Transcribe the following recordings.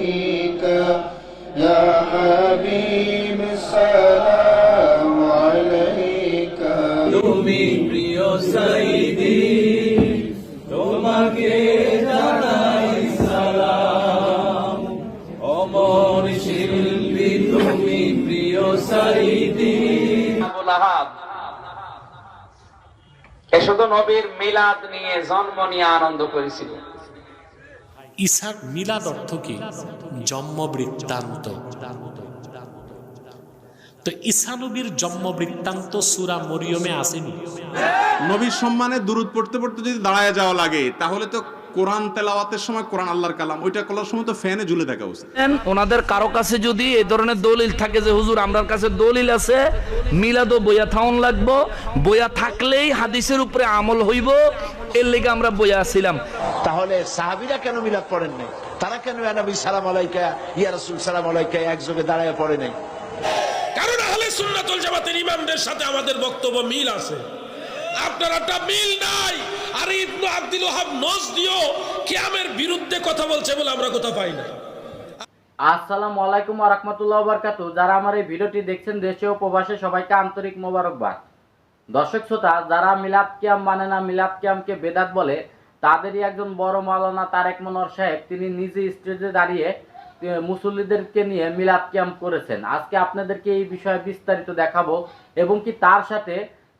عليك يا حبيب السلام عليك তুমি প্রিয় সাইদি তোমাকে জানাই সালাম অমর শিল্পী তুমি প্রিয় সাইদি আবুল আহাব এ শুধু নবীর মিলাদ নিয়ে জন্ম নিয়ে আনন্দ করেছিল। ঈসার মিলাদ অর্থ কি? জন্ম বৃত্তান্ত। তো ঈসা নবীর জন্ম বৃত্তান্ত সূরা মরিয়মে আসেনি? নবীর সম্মানে দুরূদ পড়তে পড়তে যদি দাঁড়ায় যাওয়া লাগে তাহলে তো কোরআন তেলাওয়াতের সময় কোরআন আল্লাহর কালাম, ওইটা করার সময় তো ফ্যানে ঝুলে থাকা উচিত। ওনাদের কারো কাছে যদি এই ধরনের দলিল থাকে যে হুজুর আমরার কাছে দলিল আছে মিলাদ ও বইয়া থাউন লাগবো, বইয়া থাকলেই হাদিসের উপরে আমল হইব, এর লেগে আমরা বইয়া ছিলাম। তাহলে সাহাবীরা কেন মিলাদ পড়েন নাই? তারা কেন ইয়া নবী সালাম আলাইকা ইয়া রাসূল সালাম আলাইকা একযোগে দাঁড়ায় পড়ে নাই? কারণ আহলে সুন্নাত ওয়াল জামাতের ইমামদের সাথে আমাদের বক্তব্য মিল আছে, আপনারটা মিল নাই। আর ইবনে আব্দুল ওয়াহাব নজদিও কিয়ামের বিরুদ্ধে কথা বলছে বলে আমরা কথা পাই না। আসসালামু আলাইকুম ওয়া রাহমাতুল্লাহি ওয়া বারাকাতুহু। যারা আমার এই ভিডিওটি দেখছেন দেশে ও প্রবাসে সবাইকে আন্তরিক মোবারকবাদ। দর্শক শ্রোতা, যারা মিলাদ কিয়াম মানে না, মিলাদ কিয়ামকে বেদাত বলে, তাদেরই একজন বড় মাওলানা তারেক মনোয়ার সাহেব তিনি নিজে স্টেজে দাঁড়িয়ে মুসল্লিদেরকে নিয়ে মিলাদ কিয়াম করেছেন। আজকে আপনাদেরকে এই বিষয়ে বিস্তারিত দেখাবো এবং কি তার সাথে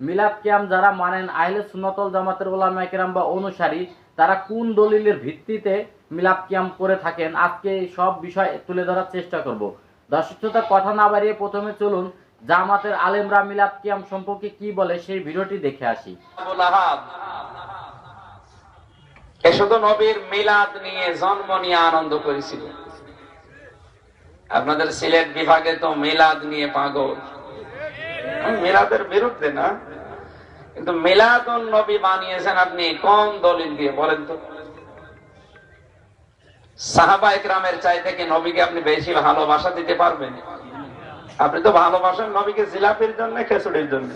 মিলাদ কিয়াম যারা মানেন আহলে সুন্নাত ওয়াল জামাতের উলামায়ে কেরাম বা অনুসারী, তারা কোন দলিলের ভিত্তিতে মিলাদ কিয়াম করে থাকেন, আজকে এই সব বিষয় তুলে ধরার চেষ্টা করব। দর্শক শ্রোতা, কথা না বাড়িয়ে প্রথমে চলুন জামাতের আলেমরা মিলাদ কিয়াম সম্পর্কে কি বলে সেই ভিডিওটি দেখে আসি। আবুল আহাব এ শুধু নবীর মিলাদ নিয়ে জন্ম নিয়ে আনন্দ করেছিল। আপনাদের সিলেট বিভাগে তো মিলাদ নিয়ে পাগল। মিলাদের বিরুদ্ধে না, কিন্তু মিলাদুন নবী বানিয়েছেন আপনি কোন দলিল দিয়ে বলেন তো? সাহাবা ইকরামের চাইতে কি নবীকে আপনি বেশি ভালোবাসা দিতে পারবেন? আপনি তো ভালোবাসেন নবীকে জিলাপির জন্য, খেচুড়ির জন্য।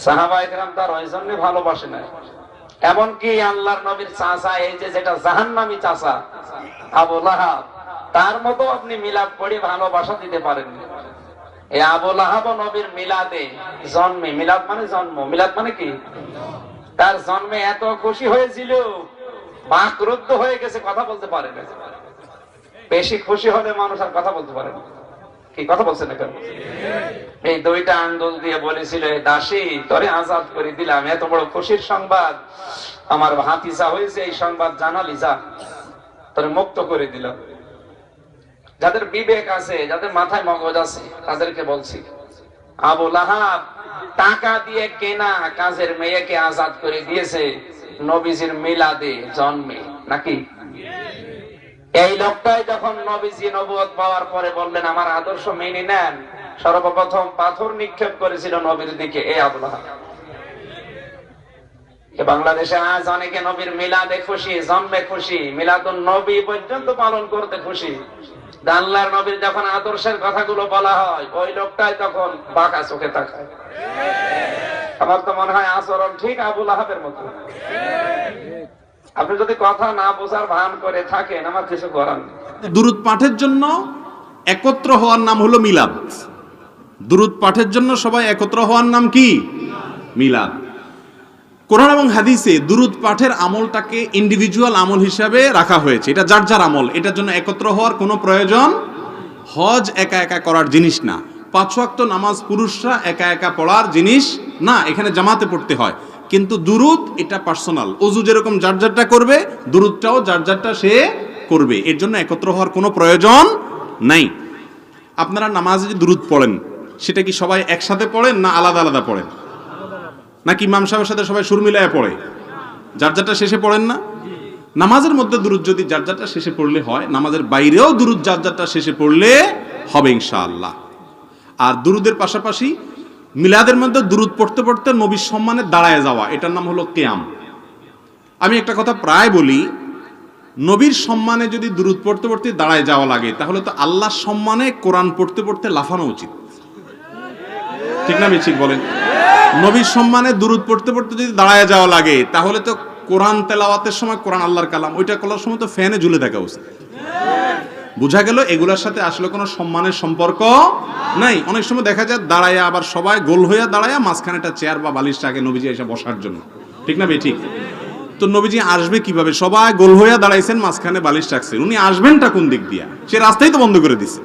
সাহাবা ইকরাম তার ওই জন্য ভালোবাসে না। এমনকি আল্লাহর নবীর চাচা, এই যে যেটা জাহান্নামী চাচা আবুল আহাব, তার মতো আপনি মিলাদ পড়ে ভালোবাসা দিতে পারেন। এই আবুল আহাব নবীর মিলাদে জন্মে, মিলাদ মানে জন্ম, মিলাদ মানে কি? তার জন্মে এত খুশি হয়েছিল, বাকরুদ্ধ হয়ে গেছে, কথা বলতে পারে না। বেশি খুশি হলে মানুষ আর কথা বলতে পারে না। কি কথা বলছেন না কেন? এই দুইটা আঙ্গুল দিয়ে বলেছিল, দাসী তোরে আজাদ করে দিলাম, এত বড় খুশির সংবাদ আমার ভাতিজা হয়েছে, এই সংবাদ জানালি, যা তোরে মুক্ত করে দিলাম। যাদের বিবেক আছে, যাদের মাথায় মগজ আছে, তাদেরকে বলছি, আবুল আহাব টাকা দিয়ে কেনা কাজের মেয়েকে আজাদ করে দিয়েছে নবীজির মিলাদে জন্মে, নাকি? এই লোকটাই যখন নবীজি নবুয়ত পাওয়ার পরে বললেন আমার আদর্শ মেনে নেন, সর্বপ্রথম পাথর নিক্ষেপ করেছিল নবীর দিকে এই আবুল আহাব। বাংলাদেশে আজ অনেকে নবীর মিলাদে খুশি, জন্মে খুশি, মিলাদুন নবী পর্যন্ত পালন করতে খুশি। আল্লাহর নবীর যখন আদর্শের কথাগুলো বলা হয়, ওই লোকটাই তখন বাঁকা চোখে তাকায়। আমার তো মনে হয় আচরণ ঠিক আবুল আহাবের মতো। আপনি যদি কথা না বোঝার ভান করে থাকেন, আমার কিছু করার নেই। দুরূদ পাঠের জন্য একত্র হওয়ার নাম হলো মিলাদ। দুরূদ পাঠের জন্য সবাই একত্র হওয়ার নাম কি? মিলাদ। কোরআন এবং হাদিসে দুরূদ পাঠের আমলটাকে ইন্ডিভিজুয়াল আমল হিসাবে রাখা হয়েছে। এটা যার যার আমল, এটার জন্য একত্র হওয়ার কোনো প্রয়োজন। হজ একা একা করার জিনিস না, 5 ওয়াক্ত নামাজ পুরুষরা একা একা পড়ার জিনিস না, এখানে জামাতে পড়তে হয়। কিন্তু দুরূদ এটা পার্সোনাল। ওযু যেরকম যার যারটা করবে, দুরূদটাও যার যারটা সে করবে। এর জন্য একত্র হওয়ার কোনো প্রয়োজন নাই। আপনারা নামাজে যে দুরূদ পড়েন, সেটা কি সবাই একসাথে পড়েন না আলাদা আলাদা পড়েন? নাকি ইমাম সাহেবের সাথে সবাই সুর মিলায় পড়ে? যার যারটা শেষে পড়েন না? নামাজের মধ্যে দুরূদ যদি যার যারটা শেষে পড়লে হয়, নামাজের বাইরেও দুরূদ যার যারটা শেষে পড়লে হবে ইনশাআল্লাহ। আর দুরূদের পাশাপাশি মিলাদের মধ্যে দুরূদ পড়তে পড়তে নবীর সম্মানে দাঁড়ায় যাওয়া, এটার নাম হলো কিয়াম। আমি একটা কথা প্রায় বলি, নবীর সম্মানে যদি দুরূদ পড়তে পড়তে দাঁড়ায় যাওয়া লাগে, তাহলে তো আল্লাহর সম্মানে কোরআন পড়তে পড়তে লাফানো উচিত, ঠিক না? ঠিক বলেন। নবীর সম্মানে দুরূদ পড়তে পড়তে যদি দাঁড়ায় যাওয়া লাগে, তাহলে তো কোরআন তেলাওয়াতের সময় কোরআন আল্লাহর কালাম, ওইটা করার সময় তো ফ্যানে ঝুলে থাকা উচিত। বোঝা গেল এগুলোর সাথে আসলে কোনো সম্মানের সম্পর্ক নাই। অনেক সময় দেখা যায় দাঁড়ায়া, আবার সবাই গোল হইয়া দাঁড়ায়া মাঝখানে একটা চেয়ার বা বালিশটা আগে নবীজি এসে বসার জন্য, ঠিক না বে ঠিক? তো নবীজি আসবে কিভাবে? সবাই গোল হইয়া দাঁড়াইছেন, মাঝখানে বালিশ রাখছেন, উনি আসবেনটা কোন দিক দিয়া? সে রাস্তাই তো বন্ধ করে দিছে।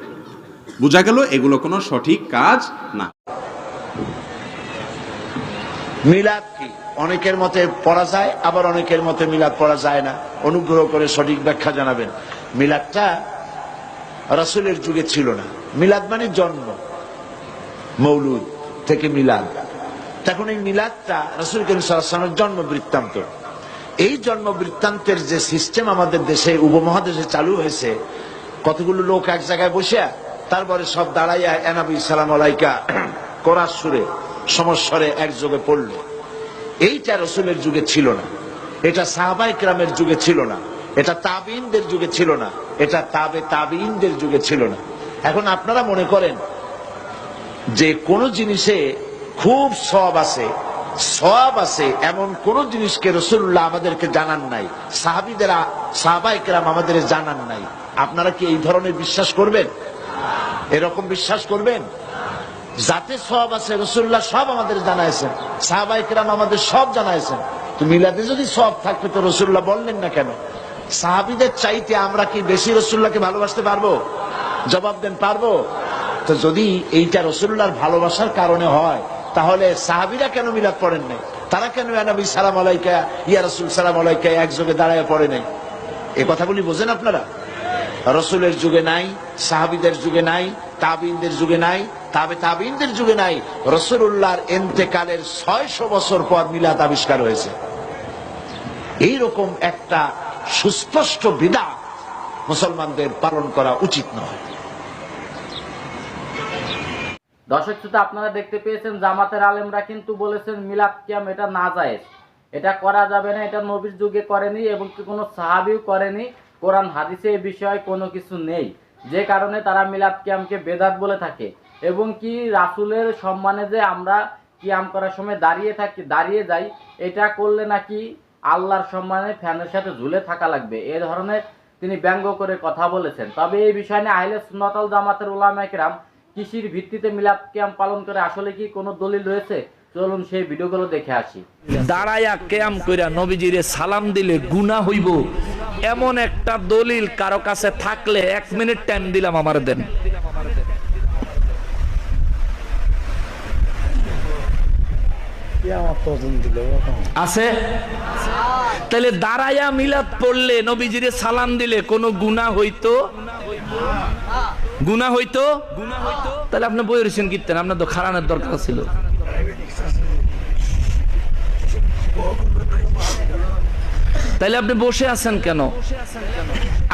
বোঝা গেল এগুলো কোনো সঠিক কাজ না। মিলাদ কি? অনেকের মতে পড়া যায়, আবার অনেকের মতে মিলাদ পড়া যায় না। অনুগ্রহ করে সঠিক ব্যাখ্যা জানাবেন। মিলাদটা রাসূলের যুগে ছিল না। মিলাদ মানে জন্ম, মৌলুদ থেকে মিলাদ। তখন এই মিলাদটা রাসূল করিম সাল্লাল্লাহু আলাইহি ওয়াসাল্লামের জন্ম বৃত্তান্ত। এই জন্ম বৃত্তান্তের যে সিস্টেম আমাদের দেশে, উপমহাদেশে চালু হয়েছে, কতগুলো লোক এক জায়গায় বসে তারপরে সব দাঁড়াইয়া নবী সালাম আলাইকা কোরআন সুরে সমস্বরে একযোগে পড়লো, এইটা রাসূলের যুগে ছিল না। এটা সাহাবায়ে কেরামের যুগে ছিল না, এটা তাবিঈনদের যুগে ছিল না, এটা তাবিঈনদের যুগে ছিল না। এখন আপনারা মনে করেন যে কোন জিনিসে খুব সওয়াব আছে এমন কোন জিনিসকে রাসূলুল্লাহ আমাদেরকে জানান নাই, সাহাবায়ে কেরাম আমাদের জানান নাই। আপনারা কি এই ধরনের বিশ্বাস করবেন? এরকম বিশ্বাস করবেন? যাতে সওয়াব আছে রাসূলুল্লাহ সব আমাদের জানাইছেন, সাহাবায়ে কেরাম আমাদের সব জানাইছেন। তো মিলাদে যদি সওয়াব থাকতো তো রাসূলুল্লাহ বললেন না কেন? সাহাবীদের চাইতে আমরা কি বেশি রাসূলুল্লাহকে ভালোবাসতে পারবো? জবাব দেন, পারবো? তো যদি এইটা রাসূলুল্লাহর ভালোবাসার কারণে হয়, তাহলে সাহাবীরা কেন মিলাদ পড়েন নাই? তারা কেন ইয়া নবী সালাম আলাইকা, ইয়া রাসূল সালাম আলাইকা একযোগে দাঁড়ায় পড়ে নাই? এই কথাগুলি বোঝেন আপনারা? রাসূলের যুগে নাই, সাহাবীদের যুগে নাই, তাবিঈনদের যুগে নাই, তাবিঈনদের যুগে নাই। রাসূলুল্লাহর ইন্তেকালের 600 বছর পর মিলাদ আবিষ্কার হয়েছে। এইরকম একটা সুস্পষ্ট বিদআত মুসলমানদের পালন করা উচিত নয়। দর্শক শ্রোতা, আপনারা দেখতে পেয়েছেন জামাতের আলেমরা কিন্তু বলেছেন মিলাদ কিয়াম এটা নাজায়েজ, এটা করা যাবে না, এটা নবীর যুগে করেনি এবং কোনো সাহাবীও করেনি, কোরআন হাদিসে এই বিষয়ে কোনো কিছু নেই, যে কারণে তারা মিলাদ কিয়ামকে বেদাত বলে থাকে। এবং কি রাসূলের সম্মানে যে আমরা কিয়াম করার সময় দাঁড়িয়ে যাই, এটা করলে নাকি আল্লাহর সম্মানে ফ্যানের সাথে ঝুলে থাকা লাগবে, এই ধরনের তিনি ব্যঙ্গ করে কথা বলেছেন। তবে এই বিষয় নিয়ে আহলে সুন্নাত ওয়াল জামাতের উলামায়ে কেরাম কিসের ভিত্তিতে মিলাদ কিয়াম পালন করে, আসলে কি কোনো দলিল রয়েছে? চলুন সেই ভিডিওগুলো দেখে আসি। দাঁড়ায়া কিয়াম কইরা নবীজিরে সালাম দিলে গুনাহ হইব এমন একটা দলিল কারো কাছে থাকলে 1 মিনিট টাইম দিলাম আমার দেন। আছে? তাহলে দাঁড়ায়া মিলাদ পড়লে নবীজিরে সালাম দিলে কোনো গুনাহ হইতো? গুনাহ হইতো? তাহলে আপনি বই রয়েছেন কীর্তেন, আপনার তো খারানের দরকার ছিল। তাইলে আপনি বসে আছেন কেন?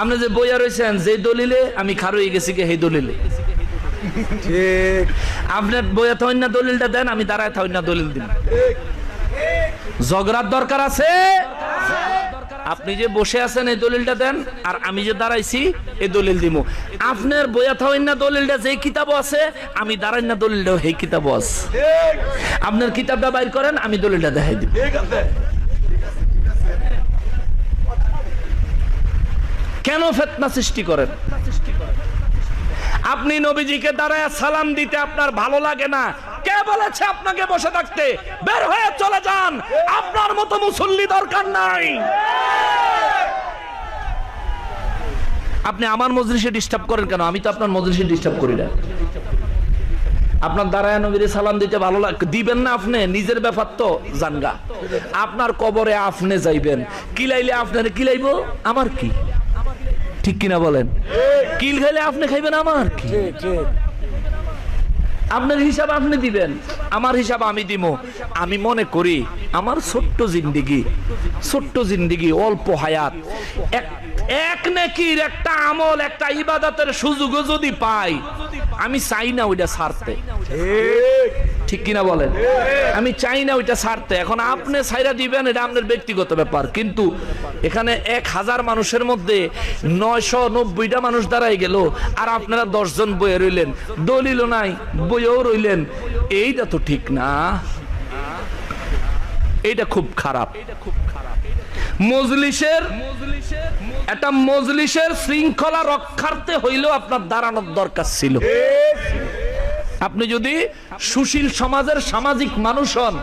আপনি যে বইয়া রয়েছেন যে দলিলে আমি খার হয়ে গেছি কে, সেই দলিলে আপনার বইয়া থাকেন না, দলিলটা দেন, আমি দাঁড়ায় থাকেন না, দলিল দিন। ঝগড়ার দরকার আছে? আপনি যে বসে আছেন এই দলিলটা দেন, আর আমি যে দাঁড়াইছি এই দলিল দিব। আপনার বইয়া থাকেন না দলিলটা যে কিতাবও আছে, আমি দাঁড়াই না দলিলটাও সেই কিতাবও আছে। আপনার কিতাবটা বাইর করেন, আমি দলিলটা দেখাই দিব। কেন ফিতনা সৃষ্টি করেন? আপনি নবীজিকে দাঁড়ায় সালাম দিতে আপনার ভালো লাগে না, কে বলেছে আপনাকে বসে থাকতে? বের হয়ে চলে যান, আপনার মতো মুসল্লি দরকার নাই। আপনি আমার মজলিসে ডিস্টার্ব করেন কেন? আমি তো আপনার মজলিসে ডিস্টার্ব করি না। আপনার দাঁড়ায় নবীরে সালাম দিতে ভালো লাগে, দিবেন না আপনি, নিজের ব্যাপার তো জানগা। আপনার কবরে আপনি যাইবেন, কিলাইলে আপনার কিলাইব, আমার কি? ঠিক কিনা বলেন? কিল খাইলে আপনি খাইবেন, আমার কি? আপনার হিসাব আপনি দিবেন, আমার হিসাব আমি দিব। আমি মনে করি আমার ছোট্ট জিন্দিগি, অল্প হায়াত, এক নেকির একটা আমল, একটা ইবাদতের সুযোগও যদি পাই, আমি চাই না ওইটা ছাড়তে। ঠিক কিনা বলেন? আমি চাই না ওইটা ছাড়তে। এখন আপনি ছাইরা দিবেন, এটা আপনার ব্যক্তিগত ব্যাপার, কিন্তু এখানে 1000 মানুষের মধ্যে 990টা মানুষ দাঁড়াই গেল, আর আপনারা 10 জন বইয়ে রইলেন, দলিলও নাই, বইয়েও রইলেন। এইটা তো ঠিক না, এইটা খুব খারাপ। মজলিসের শৃঙ্খলা রক্ষার্থে হইলেও আপনার দাঁড়ানোর দরকার ছিল। আপনি যদি সুশীল সমাজের সামাজিক মানুষ হন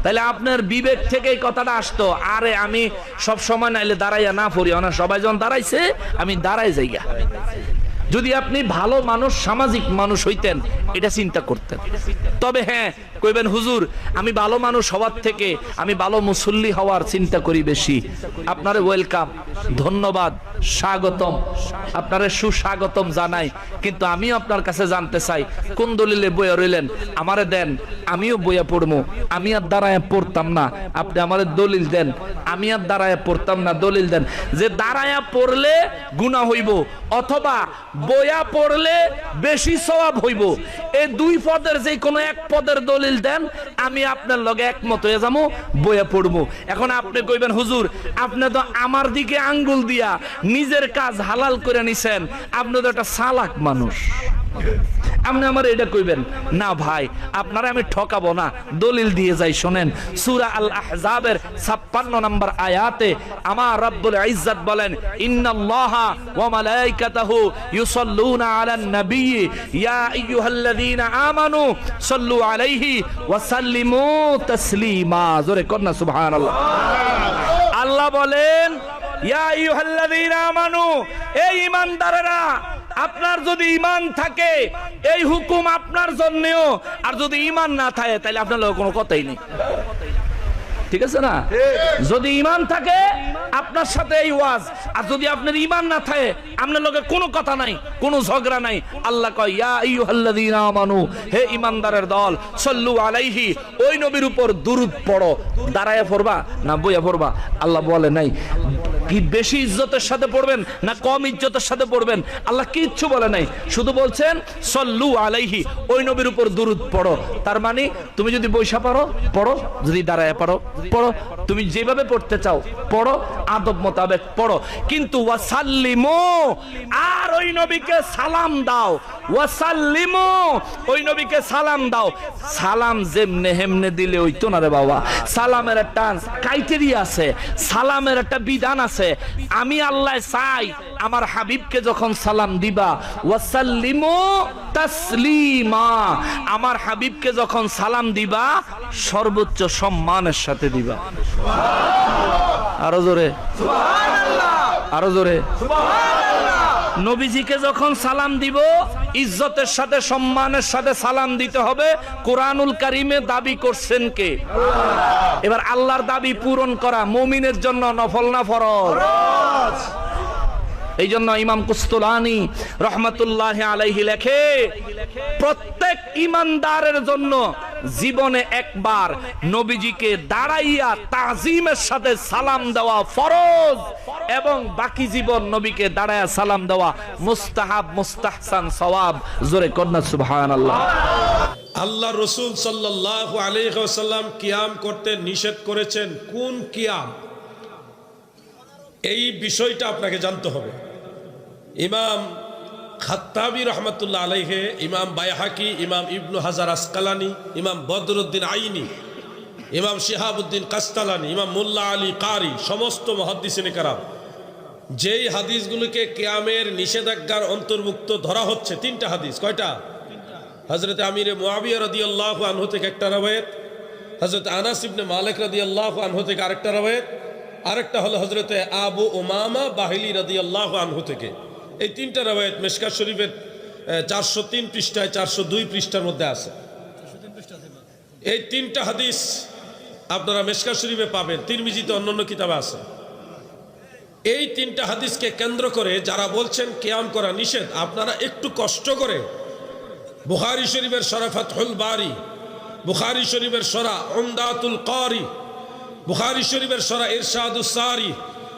তাহলে আপনার বিবেক থেকে এই কথাটা আসতো, আরে আমি সব সময় নাইলে দাঁড়াইয়া না পড়ি না, সবাই যখন দাঁড়াইছে আমি দাঁড়াই যাইগা। যদি আপনি ভালো মানুষ সামাজিক মানুষ হইতেন এটা চিন্তা করতেন। তবে হ্যাঁ কইবেন হুজুর আমি ভালো মানুষ হওয়ার থেকে আমি ভালো মুসল্লি হওয়ার চিন্তা করি বেশি। আপনারে ওয়েলকাম, ধন্যবাদ, স্বাগতম, আপনারে সুস্বাগতম জানাই। কিন্তু আমিও আপনার কাছে জানতে চাই কোন দলিলে বইয়া রইলেন, আমারে দেন, আমিও বইয়া পড়বো। আমি আর দাঁড়ায় পড়তাম না, আপনি আমারে দলিল দেন। আমি আর দাঁড়ায় পড়তাম না, দলিল দেন। যে দাঁড়ায়া পড়লে গুনাহ হইব অথবা বইয়া পড়লে বেশি সওয়াব হইব, এই দুই পদের যে কোনো এক পদের দলিল দেন, আমি আপনার লগে একমত হয়ে যাবো, বইয়া পড়বো। এখন আপনি কইবেন হুজুর আপনি তো আমার দিকে আঙ্গুল দিয়া নিজের কাজ হালাল করে নিছেন, আপনি তো একটা চালাক মানুষ, আপনি আমার এটা কইবেন না। ভাই আপনারা আমি ঠকাবো না, দলিল দিয়ে যাই শোনেন। সূরা আল আহজাবের 56 নম্বর আয়াতে আমার রব্বুল ইজ্জত বলেন, ইন্নাল্লাহা ওয়া মালাইকাতাহু ইউসাল্লুনা আলান নবী ইয়া আইয়ুহাল্লাযীনা আমানু সাল্লু আলাইহি ওয়া সাল্লিমু তাসলিমা। জোরে কন্না সুবহানাল্লাহ। আল্লাহ বলেন ইয়া আইয়ুহাল্লাযীনা আমানু, এই ঈমানদারেরা আপনার যদি ঈমান থাকে এই হুকুম আপনার জন্যও, আর যদি ঈমান না থাকে তাহলে আপনার লগে কোনো কথাই নেই। ঠিক আছে না? যদি ঈমান থাকে আপনার সাথে এই ওয়াজ, আর যদি আপনার ঈমান না থাকে আপনার লগে কোনো কথা নাই, কোনো ঝগড়া নাই। আল্লাহ কয় ইয়া আইয়ুহাল্লাযীনা আমানু, হে ঈমানদারের দল, সাল্লু আলাইহি, ওই নবীর উপর দুরূদ পড়ো। দাঁড়ায়া পড়বা না বইয়া পড়বা? আল্লাহ বলে নাই কি বেশি ইজ্জতের সাথে পড়বেন না কম ইজ্জতের সাথে পড়বেন, আল্লাহ কিচ্ছু বলে নাই, শুধু বলছেন সাল্লু আলাইহি, ওই নবীর উপর দুরূদ পড়ো। তার মানে তুমি যদি বইসা পারো পড়ো, যদি দাঁড়ায় পারো পড়ো, তুমি যেভাবে পড়তে চাও পড়ো, আদব মোতাবেক পড়ো। কিন্তু ওয়াসাল্লিমু, আর ওই নবীকে সালাম দাও। ওয়াসাল্লিমু, ওই নবীকে সালাম দাও। সালাম যেমনে হেমনে দিলে হইতো না রে বাবা। সালামের একটা ক্রাইটেরিয়া আছে, সালামের একটা বিধান আছে। আমি আল্লাহ চাই আমার হাবিবকে যখন সালাম দিবা, ওয়াসাল্লিমু তাসলিমা, আমার হাবিবকে যখন সালাম দিবা সর্বোচ্চ সম্মানের সাথে দিবা। আরো জোরে সুবহানাল্লাহ, আরো জোরে সুবহানাল্লাহ। নবীজিকে যখন সালাম দিব ইজ্জতের সাথে সম্মানের সাথে সালাম দিতে হবে। কোরআনুল কারীমে দাবি করছেন কে? এবার আল্লাহর দাবি পূরণ করা মুমিনের জন্য নফল না ফরজ? এই জন্য ইমাম কুস্তুলানি রহমাতুল্লাহি আলাইহি লেখে, প্রত্যেক ঈমানদারের জন্য জীবনে একবার নবীজিকে দাঁড়াইয়া তাজিমের সাথে সালাম দেওয়া ফরজ, এবং বাকি জীবন নবীকে দাঁড়াইয়া সালাম দেওয়া মুস্তাহাব, মুস্তাহসান, সওয়াব। জোরে কন্না সুবহানাল্লাহ। আল্লাহ রসুল সাল্লাল্লাহু আলাইহি ওয়াসাল্লাম কিয়াম করতে নিষেধ করেছেন। কোন কিয়াম? এই বিষয়টা আপনাকে জানতে হবে। ইমাম খাত্তাবী রহমাতুল্লাহ আলাইহি, ইমাম বাইহাকি, ইমাম ইবনু হাজার আসকালানি, ইমাম বদরুদ্দিন আইনি, ইমাম শিহাবুদ্দিন কাস্তালানি, ইমাম মুল্লা আলী কারি, সমস্ত মুহাদ্দিসিনে কেরাম যেই হাদিসগুলোকে কিয়ামের নিষেধাজ্ঞার অন্তর্ভুক্ত ধরা হচ্ছে, তিনটা হাদিস। কয়টা? হযরত আমিরে মুআবিয়া রাদিয়াল্লাহু আনহু থেকে একটা রওয়ায়াত, হযরত আনাস ইবনে মালিক রাদিয়াল্লাহু আনহু থেকে আরেকটা রওয়ায়াত, আরেকটা হলো হযরত আবু উমামা বাহিলি রাদিয়াল্লাহু আনহু থেকে। এই তিনটা রওয়ায়াত মিশকাত শরীফের 403 পৃষ্ঠায় 402 পৃষ্ঠার মধ্যে আছে। এই তিনটা হাদিস আপনারা মিশকাত শরীফে পাবেন, তিরমিজিতে অন্যান্য কিতাবে আছে। এই তিনটা হাদিসকে কেন্দ্র করে যারা বলছেন কিয়াম করা নিষেধ, আপনারা একটু কষ্ট করে বুখারী শরীফের সরা ফাতহুল বারি, বুখারী শরীফের সরা উমদাতুল কারি, বুখারী শরীফের সরা ইরশাদুস সারি,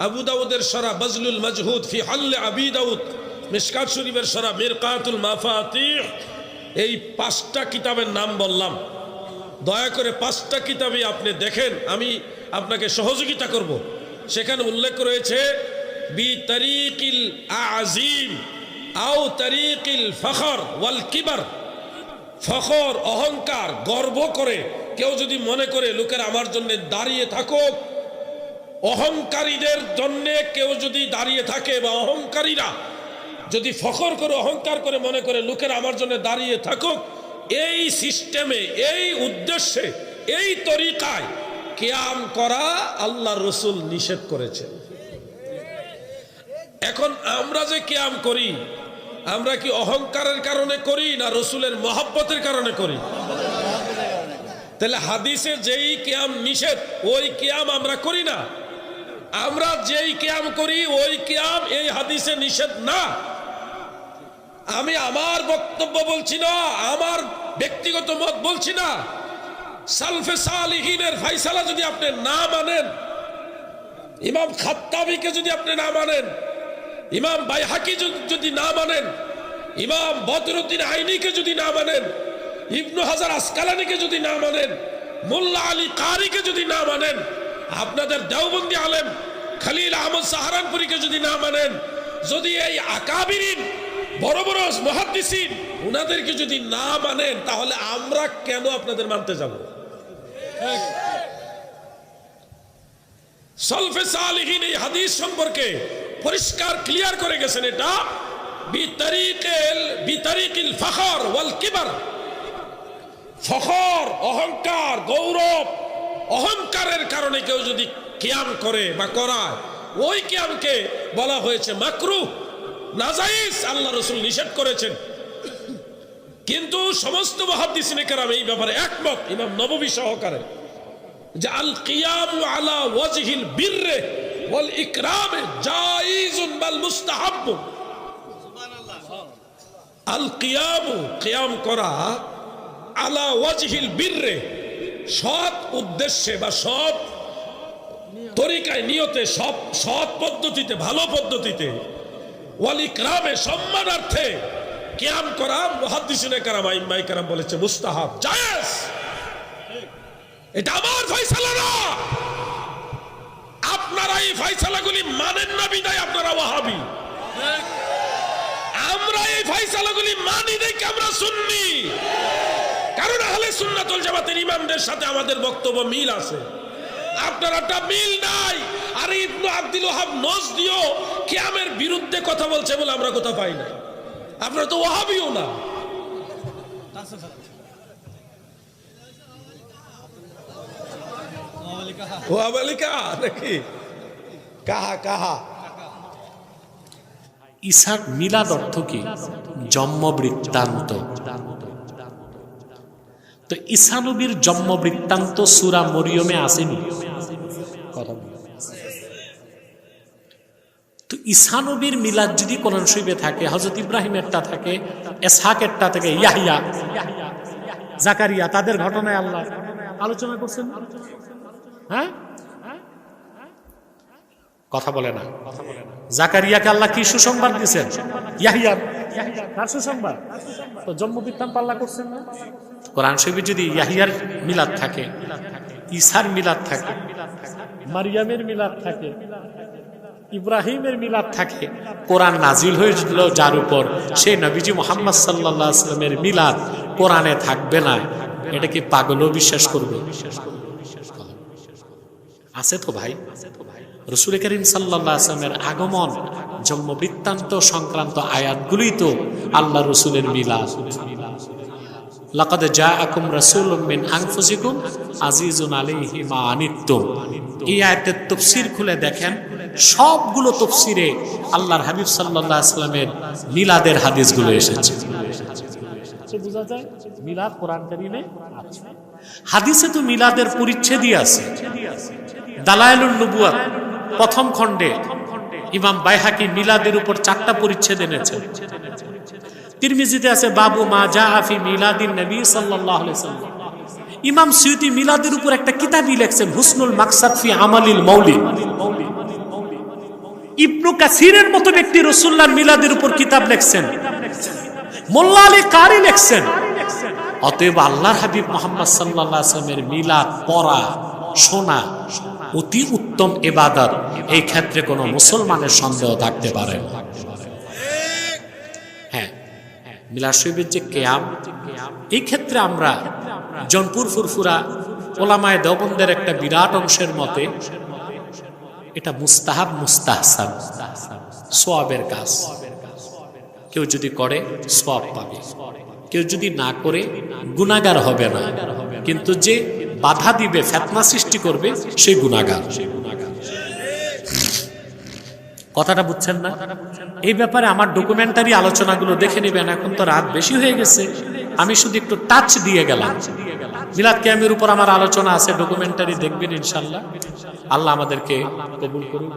আবু দাউদের সরা বাজলুল মাজহুদ ফি হাল্ল আবি দাউদ, মিশকাত শরীফের সরা মিরকাতুল মাফাতিহ, এই 5টা কিতাবের নাম বললাম। দয়া করে 5টা কিতাবে আপনি দেখেন, আমি আপনাকে সহযোগিতা করব। সেখানে উল্লেখ রয়েছে বি তারিকিল আযীম আও তারিকিল ফখর ওয়াল কিবার। ফখর, অহংকার, গর্ব করে কেউ যদি মনে করে লোকের আমার জন্য দাঁড়িয়ে থাকুক, অহংকারীদের জন্য কেউ যদি দাঁড়িয়ে থাকে বা অহংকারীরা যদি ফখর করে অহংকার করে মনে করে লোকেরা আমার জন্য দাঁড়িয়ে থাকুক, এই সিস্টেমে, এই উদ্দেশ্যে, এই তরিকায় কিয়াম করা আল্লাহর রাসূল নিষেধ করেছেন। এখন আমরা যে কিয়াম করি, আমরা কি অহংকারের কারণে করি না রাসূলের মহব্বতের কারণে করি? তাহলে হাদিসে যেই কিয়াম নিষেধ ওই কিয়াম আমরা করি না। আমরা যেই কিয়াম করি ওই কিয়াম এই হাদিসে নিষেধ না। আমি আমার বক্তব্য বলছি না, আমার ব্যক্তিগত মত বলছি না। সালফে সালিহিনের ফয়সালা যদি আপনি না মানেন, ইমাম খাত্তাবীকে যদি আপনি না মানেন, ইমাম বাইহাকি যদি না মানেন, ইমাম বদরুদ্দিন আইনিকে যদি না মানেন, ইবনু হাজার আসকালানিকে যদি না মানেন, মোল্লা আলী কারিকে যদি না মানেন, আপনাদের দেওবন্দি আলেম খলিল আহমদ সাহারানপুরীকে যদি না মানেন, যদি এই আকাবিরিন বড় বড় মুহাদ্দিসিন উনাদেরকে যদি না মানেন, তাহলে আমরা কেন আপনাদের মানতে যাব? সালফে সালিহিন এই হাদিস সম্পর্কে পরিষ্কার ক্লিয়ার করে গেছেন, এটা বিতারিকিল ফখর ওয়াল কিবার। ফখর, অহংকার, গৌরব, অহংকারের কারণে কেউ যদি কিয়াম করে বা করায়, ওই কিয়ামকে বলা হয়েছে মাকরুহ, নাজাইজ, আল্লাহ রাসূল নিষেধ করেছেন। কিন্তু সমস্ত মুহাদ্দিসিনে কেরাম এই ব্যাপারে একমত, ইমাম নববী সহকারে, যে আল কিয়ামু আলা ওয়াজহিল বিররে ওয়াল ইকরামে জায়েজুন বাল মুস্তাহাব্বুন। আল কিয়ামু, কিয়াম করা, আলা ওয়াজহিল বিররে, সৎ উদ্দেশ্যে বা সৎ তরিকায়, নিয়তে, সৎ পদ্ধতিতে, ভালো পদ্ধতিতে, ওয়াল ইকরামে, সম্মানার্থে কিয়াম করা মুহাদ্দিসিনে কেরাম, আইম্মায়ে কেরাম বলেছে মুস্তাহাব, জায়েজ। এটা আমার ফয়সালা না। আপনারা এই ফয়সালাগুলি মানেন না বিদায় আপনারা ওয়াহাবি। আমরা এই ফয়সালাগুলি মানি দেখে আমরা সুন্নি, কারণ আহলে সুন্নাত ওয়াল জামাতের ইমামদের সাথে আমাদের বক্তব্য মিল আছে, আপনারটা মিল নাই। আর ইবনে আব্দুল ওয়াহাব নজদিও কিয়ামের বিরুদ্ধে কথা বলছে বলে আমরা কথা পাই না। আপনারা তো ওয়াহাবিও না। ওয়াহাবিকা নাকি কাহা কাহা? ঈসার মিলাদ অর্থ কি? জন্ম বৃত্তান্ত। তো ঈসা নবীর জন্ম বৃত্তান্ত সূরা মরিয়মে আসেনি? তো ঈসা নবীর মিলাদ যদি কোরআন শরীফে থাকে, হযরত ইব্রাহিমেরটা থাকে, ইসহাকেরটা থাকে, ইয়াহইয়া, জাকারিয়া, তাদের ঘটনায় আল্লাহ আলোচনা করছেন। হ্যাঁ, কথা বলে না। জাকারিয়াকে আল্লাহ কি সুসংবাদ দিয়েছেন? ইয়াহইয়া, তার সুসংবাদ। তো জন্ম বৃত্তান্ত আল্লাহ করছেন না? কোরআন শরীফে যদি ইয়াহইয়ার মিলাদ থাকে, ঈসার মিলাদ থাকে, মারিয়ামের মিলাদ থাকে, ইব্রাহিমের মিলাদ থাকে, কোরআন নাজিল হয়েছিল যার উপর, সেই নবীজি মুহাম্মদ সাল্লাল্লাহু আলাইহি ওয়াসাল্লামের মিলাদ কোরআনে থাকবে না, এটা কি পাগলও বিশ্বাস করবে? আছে তো ভাই। রাসূল করিম সাল্লাল্লাহু আলাইহি ওয়াসাল্লামের আগমন, জন্ম বৃত্তান্ত সংক্রান্ত আয়াতগুলোই তো আল্লাহ রাসূলের মিলাদ। লাকাদ জাআকুম রাসূলুম মিন আনফুসিকুম আজিজুন আলাইহি মা আনিতুম। এই আয়াতের তাফসীর খুলে দেখেন, সবগুলো তাফসীরে আল্লাহর হাবিব সাল্লাল্লাহু আলাইহি ওয়াসাল্লামের মিলাদের হাদিসগুলো এসেছে। বোঝা যায় মিলাদ কোরআন কারীমে আছে। হাদিসে তো মিলাদের পরিচ্ছেদই আছে। দালায়েলুন নবুয়াত প্রথম খণ্ডে ইমাম বাইহাকি মিলাদের উপর 4টা পরিচ্ছেদ এনেছেন। তিরমিজিতে আছে বাবু মা জাআ ফি মিলাদিন নবী সাল্লাল্লাহু আলাইহি ওয়াসাল্লাম। ইমাম সুয়ুতি মিলাদের উপর একটা কিতাবই লিখছেন, হুসনুল মাকসাদ ফি আমালিল মাউলিদ। ইবনে কাসিরের মতো ব্যক্তি রাসূলুল্লাহর মিলাদের উপর কিতাব লিখছেন, মোল্লা আলী কারি লিখছেন। অতএব আল্লাহর হাবিব মুহাম্মদ সাল্লাল্লাহু আলাইহি ওয়াসাল্লামের মিলাদ পড়া, শোনা অতি উত্তম ইবাদত। এই ক্ষেত্রে কোনো মুসলমানের সন্দেহ থাকতে পারে না। হ্যাঁ, মিলাদ শরীফের যে কিয়াম, এই ক্ষেত্রে আমরা জনপুর ফুরফুরা ওলামায়ে দেওবন্দের একটা বিরাট অংশের মতে এটা মুস্তাহাব মুস্তাহসান, সওয়াবের কাজ। কেউ যদি করে সওয়াব পাবে, কেউ যদি না করে গুনাহগার হবে না, কিন্তু যে বাধা দিবে, ফিতনা সৃষ্টি করবে, সেই গুনাহগার। কথাটা বুঝছেন না? এই ব্যাপারে আমার ডকুমেন্টারি আলোচনাগুলো দেখে নেবেন। এখন তো রাত বেশি হয়ে গেছে, আমি শুধু একটু টাচ দিয়ে গেলাম। মিলাদ কিয়ামের উপর আমার আলোচনা আছে, ডকুমেন্টারি দেখবেন ইনশাআল্লাহ। আল্লাহ আমাদেরকে কবুল করুন।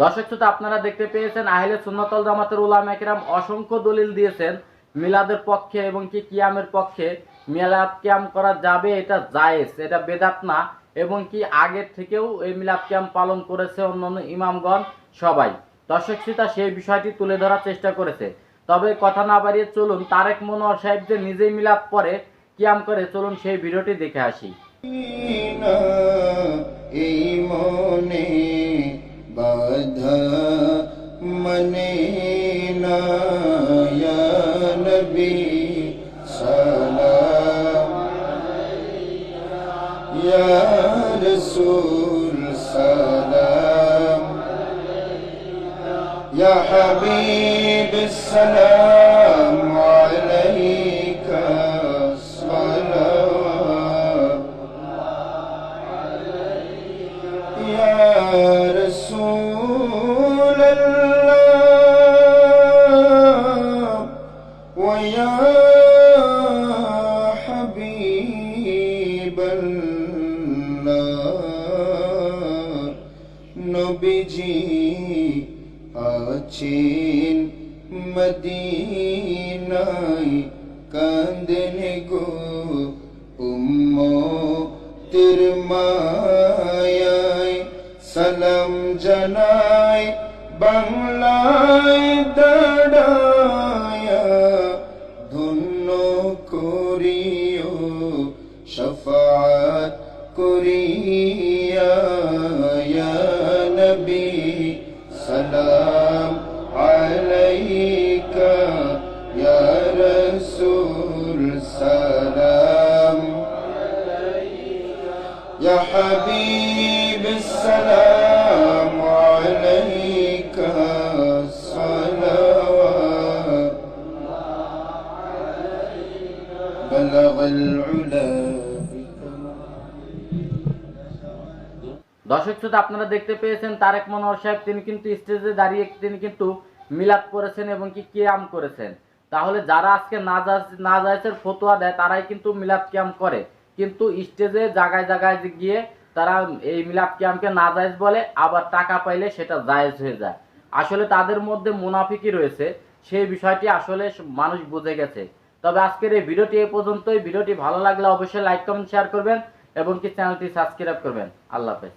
দর্শক শ্রোতা, আপনারা দেখতে পেয়েছেন আহলে সুন্নাত ওয়াল জামাতের উলামা কিরাম অসংখ্য দলিল দিয়েছেন মিলাদের পক্ষে এবং কি কিয়ামের পক্ষে। মিলাদ কিয়াম করা যাবে, এটা জায়েজ, এটা বেদাত না, এবং কি আগের থেকেও এই মিলাদ কিয়াম পালন করেছে অন্যান্য ইমামগণ সবাই। দর্শক শ্রোতা, সেই বিষয়টি তুলে ধরার চেষ্টা করেছে। তবে কথা না বাড়িয়ে চলুন, তারেক মনোয়ার সাহেব যে নিজেই মিলাদ পড়ে, কিয়াম করে, চলুন সেই ভিডিওটি দেখে আসি। এই মনে বাধা মানে না, ইয়া নবী সালাম, ইয়া রাসূল সালাম, ইয়া হাবিব সালাম আলাইকা সালাম, ইয়া রাসূল আল্লাহ ওয়া ইয়া হাবিব আল্লাহ। নবীজি আছেন মদিনায়, কাঁদেন গো উম্মতের মায়ায়, সালাম জানাই বাংলায় দাঁড়ায়া, ধন্য করিও শাফাত করিয়া, ইয়া নবী সালাম আলাইকা, ইয়া রাসূল সালাম, ইয়া হাবিব সালাম আলাইকা সালাওয়াত, বালাগাল উলা। দর্শক শ্রোতা, আপনারা দেখতে পেয়েছেন তারেক মনোয়ার সাহেব, তিনি কিন্তু স্টেজে দাঁড়িয়ে তিনি কিন্তু মিলাদ করেছেন এবং কি কিয়াম করেছেন। তাহলে যারা আজকে নাজায়েজের ফতোয়া দেয়, তারাই কিন্তু মিলাদ কিয়াম করে, কিন্তু স্টেজে জায়গায় জায়গায় গিয়ে তারা এই মিলাদ কিয়ামকে নাজায়েজ বলে, আবার টাকা পাইলে সেটা জায়েজ হয়ে যায়। আসলে তাদের মধ্যে মুনাফিকি রয়েছে, সেই বিষয়টি আসলে মানুষ বুঝে গেছে। তবে আজকের এই ভিডিওটি এই পর্যন্তই। ভিডিওটি ভালো লাগলে অবশ্যই লাইক কমেন্ট শেয়ার করবেন এবং কি চ্যানেলটি সাবস্ক্রাইব করবেন। আল্লাহ হাফেজ।